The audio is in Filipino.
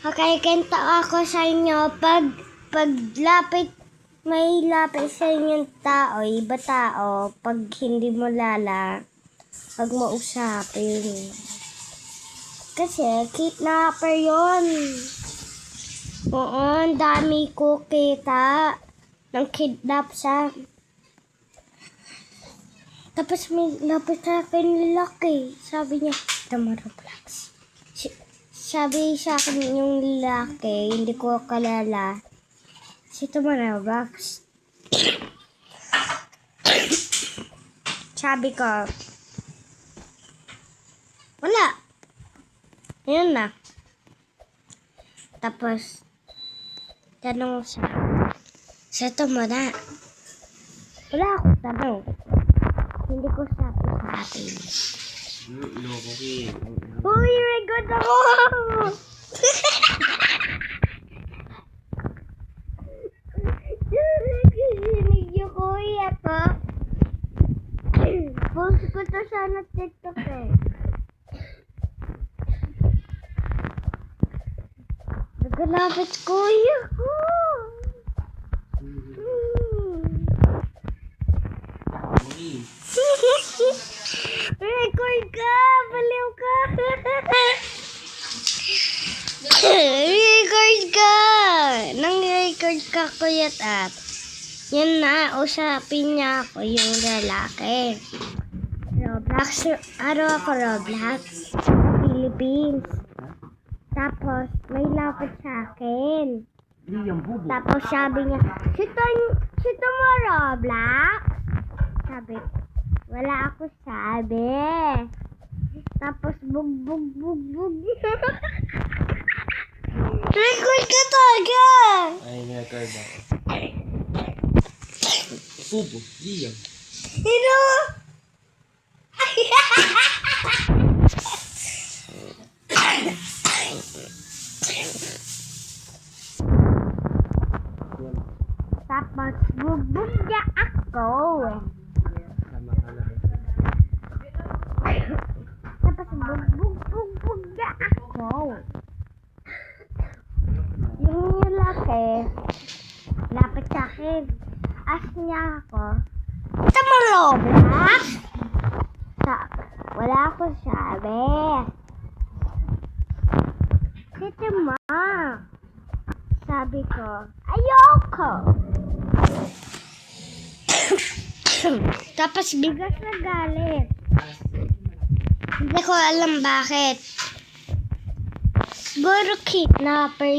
Okay, kento ako sa inyo. May lapit sa inyong tao, iba tao, pag hindi mo pag mo usapin. Kasi, kidnapper yun. Oo, ang dami ko kita ng kidnap siya. Tapos may lapit sa akin lalaki. Sabi niya, Roblox. Sabi sa akin yung lalaki, hindi ko kalala. Si Roblox. Sabi ko, wala. Ayun na. Tapos, tanong siya, sa tumara. Wala akong tanong. Hindi ko sabi sa akin. Uy, may god ako! Kisinig yung kuya ko. Post ko to sana TikTok eh. Nagalapit kuya ko. Record ka! Baliw ka! Record ka! Nang-record ka, Kuya Tat. Yan na, usapin niya ako yung lalaki. Roblox. Araw ako Roblox. Philippines. Tapos, may lapit sa akin. Tapos sabi niya, sito mo Roblox? Sabi, wala ako sabi. Tapos, bug. Record ka talaga! Ay, record ako. Pupo, Liam. Sino? Tapos, bug niya ako. Tama ka na. Tapos, bug niya ako. Yung lalaki, lapit sa akin. Ask niya ako, ito mo Roblox? Wala akong sabi. Ito mo. Sabi ko, ayoko. Tapos bigas na galit. Hindi ko alam bakit. Siguro kidnapper